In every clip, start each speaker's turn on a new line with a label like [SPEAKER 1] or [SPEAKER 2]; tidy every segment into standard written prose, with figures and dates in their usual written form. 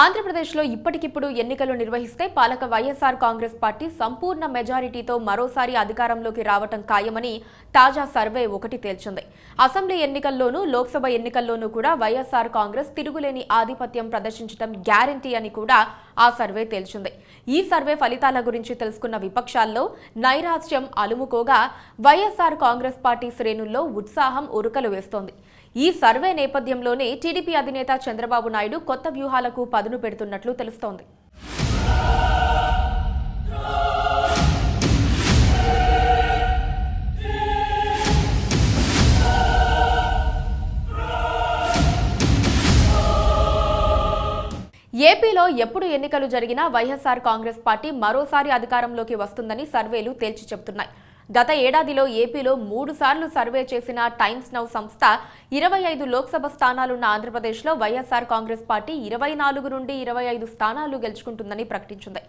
[SPEAKER 1] ఆంధ్రప్రదేశ్లో ఇప్పటికిప్పుడు ఎన్నికలు నిర్వహిస్తే పాలక వైఎస్ఆర్ కాంగ్రెస్ పార్టీ సంపూర్ణ మెజారిటీతో మరోసారి అధికారంలోకి రావటం ఖాయమని తాజా సర్వే ఒకటి తేల్చింది. అసెంబ్లీ ఎన్నికల్లోనూ లోక్సభ ఎన్నికల్లోనూ కూడా వైఎస్ఆర్ కాంగ్రెస్ తిరుగులేని ఆధిపత్యం ప్రదర్శించడం గ్యారంటీ అని కూడా ఆ సర్వే తేల్చింది. ఈ సర్వే ఫలితాల గురించి తెలుసుకున్న విపక్షాల్లో నైరాశ్యం అలుముకోగా వైఎస్ఆర్ కాంగ్రెస్ పార్టీ శ్రేణుల్లో ఉత్సాహం ఉరుకలు వేస్తోంది. ఈ సర్వే నేపథ్యంలోనే టీడీపీ అధినేత చంద్రబాబు నాయుడు కొత్త వ్యూహాలకు పదును పెడుతున్నట్లు తెలుస్తోంది. ఏపీలో ఎప్పుడు ఎన్నికలు జరిగినా వైఎస్ఆర్ కాంగ్రెస్ పార్టీ మరోసారి అధికారంలోకి వస్తుందని సర్వేలు తేల్చి చెబుతున్నాయి. గత ఏడాదిలో ఏపీలో 3 సార్లు సర్వే చేసిన టైమ్స్ నౌ సంస్థ 25 లోక్సభ స్థానాలున్న ఆంధ్రప్రదేశ్లో వైఎస్ఆర్ కాంగ్రెస్ పార్టీ 24 నుండి 25 స్థానాలు గెలుచుకుంటుందని ప్రకటించింది.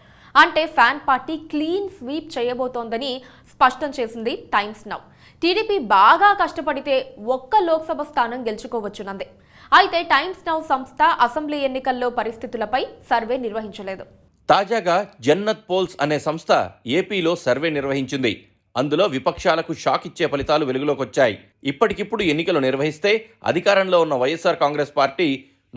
[SPEAKER 1] అంటే ఫ్యాన్ పార్టీ క్లీన్ స్వీప్ చేయబోతోందని స్పష్టం చేసింది టైమ్స్ నౌ. టీడీపీ బాగా కష్టపడితే ఒక్క లోక్సభ స్థానం గెలుచుకోవచ్చునంది. అయితే టైమ్స్ నౌ సంస్థ అసెంబ్లీ ఎన్నికల్లో పరిస్థితులపై సర్వే నిర్వహించలేదు.
[SPEAKER 2] తాజాగా జన్నత్ పోల్స్ అనే సంస్థ ఏపీలో సర్వే నిర్వహించింది. అందులో విపక్షాలకు షాక్ ఇచ్చే ఫలితాలు వెలుగులోకొచ్చాయి. ఇప్పటికిప్పుడు ఎన్నికలు నిర్వహిస్తే అధికారంలో ఉన్న వైఎస్ఆర్ కాంగ్రెస్ పార్టీ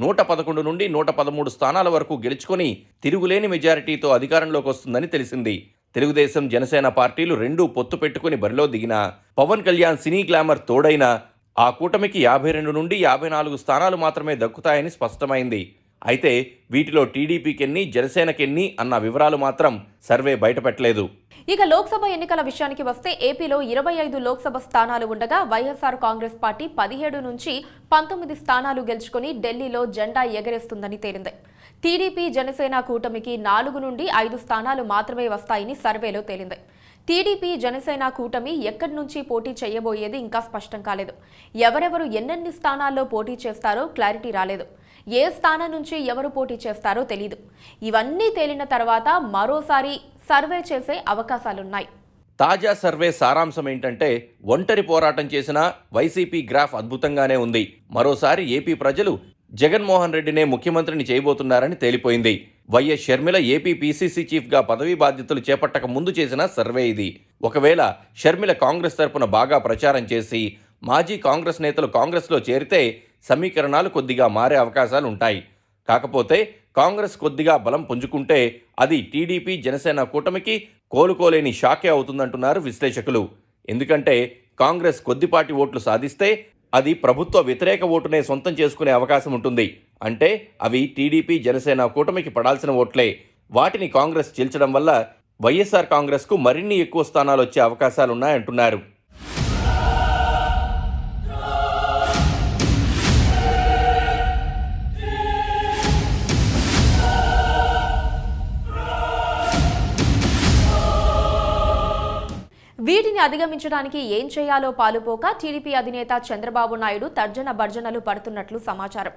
[SPEAKER 2] 111 నుండి 113 స్థానాల వరకు గెలుచుకొని తిరుగులేని మెజారిటీతో అధికారంలోకి వస్తుందని తెలిసింది. తెలుగుదేశం జనసేన పార్టీలు రెండూ పొత్తు పెట్టుకుని బరిలో దిగినా, పవన్ కళ్యాణ్ సినీ గ్లామర్ తోడైనా ఆ కూటమికి 52 నుండి 54 స్థానాలు మాత్రమే దక్కుతాయని స్పష్టమైంది. అయితే వీటిలో టీడీపీకెన్ని, జనసేనకెన్ని అన్న వివరాలు మాత్రం సర్వే బయటపెట్టలేదు.
[SPEAKER 1] ఇక లోక్సభ ఎన్నికల విషయానికి వస్తే ఏపీలో 25 లోక్సభ స్థానాలు ఉండగా వైఎస్ఆర్ కాంగ్రెస్ పార్టీ 17 నుంచి 19 స్థానాలు గెలుచుకుని ఢిల్లీలో జెండా ఎగరేస్తుందని తేలింది. టీడీపీ జనసేన కూటమికి 4 నుండి 5 స్థానాలు మాత్రమే వస్తాయని సర్వేలో తేలింది. టీడీపీ జనసేన కూటమి ఎక్కడి నుంచి పోటీ చేయబోయేది ఇంకా స్పష్టం కాలేదు. ఎవరెవరు ఎన్నెన్ని స్థానాల్లో పోటీ చేస్తారో క్లారిటీ రాలేదు. ఏ స్థానం నుంచి ఎవరు పోటీ చేస్తారో తెలీదు. ఇవన్నీ తేలిన తర్వాత మరోసారి సర్వే చేసే అవకాశాలున్నాయి.
[SPEAKER 2] తాజా సర్వే సారాంశం ఏంటంటే, ఒంటరి పోరాటం చేసిన వైసీపీ గ్రాఫ్ అద్భుతంగానే ఉంది. మరోసారి ఏపీ ప్రజలు జగన్మోహన్ రెడ్డినే ముఖ్యమంత్రిని చేయబోతున్నారని తేలిపోయింది. వైఎస్ షర్మిల ఏపీ పీసీసీ చీఫ్గా పదవీ బాధ్యతలు చేపట్టక ముందు చేసిన సర్వే ఇది. ఒకవేళ షర్మిల కాంగ్రెస్ తరపున బాగా ప్రచారం చేసి మాజీ కాంగ్రెస్ నేతలు కాంగ్రెస్లో చేరితే సమీకరణాలు కొద్దిగా మారే అవకాశాలుంటాయి. కాకపోతే కాంగ్రెస్ కొద్దిగా బలం పుంజుకుంటే అది టీడీపీ జనసేన కూటమికి కోలుకోలేని షాకే అవుతుందంటున్నారు విశ్లేషకులు. ఎందుకంటే కాంగ్రెస్ కొద్దిపాటి ఓట్లు సాధిస్తే అది ప్రభుత్వ వ్యతిరేక ఓటునే సొంతం చేసుకునే అవకాశం ఉంటుంది. అంటే అవి టీడీపీ జనసేన కూటమికి పడాల్సిన ఓట్లే. వాటిని కాంగ్రెస్ చీల్చడం వల్ల వైఎస్ఆర్ కాంగ్రెస్కు మరిన్ని ఎక్కువ స్థానాలు వచ్చే అవకాశాలున్నాయంటున్నారు.
[SPEAKER 1] వీటిని అధిగమించడానికి ఏం చేయాలో పాలుపోక టీడీపీ అధినేత చంద్రబాబు నాయుడు తర్జన భర్జనలు పడుతున్నట్లు సమాచారం.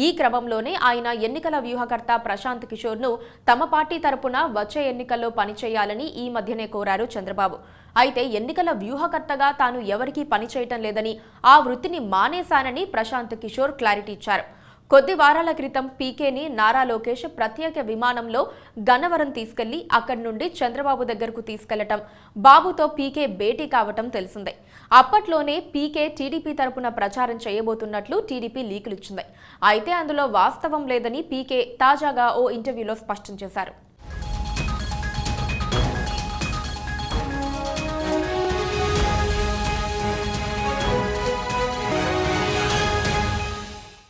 [SPEAKER 1] ఈ క్రమంలోనే ఆయన ఎన్నికల వ్యూహకర్త ప్రశాంత్ కిషోర్ను తమ పార్టీ తరపున వచ్చే ఎన్నికల్లో పనిచేయాలని ఈ మధ్యనే కోరారు చంద్రబాబు. అయితే ఎన్నికల వ్యూహకర్తగా తాను ఎవరికీ పనిచేయటం లేదని, ఆ వృత్తిని మానేశానని ప్రశాంత్ కిషోర్ క్లారిటీ ఇచ్చారు. కొద్ది వారాల క్రితం పీకేని నారా లోకేష్ ప్రత్యేక విమానంలో గన్నవరం తీసుకెళ్లి అక్కడి నుండి చంద్రబాబు దగ్గరకు తీసుకెళ్లటం, బాబుతో పీకే భేటీ కావటం తెలిసిందే. అప్పట్లోనే పీకే టీడీపీ తరపున ప్రచారం చేయబోతున్నట్లు టీడీపీ లీకులిచ్చింది. అయితే అందులో వాస్తవం లేదని పీకే తాజాగా ఓ ఇంటర్వ్యూలో స్పష్టం చేశారు.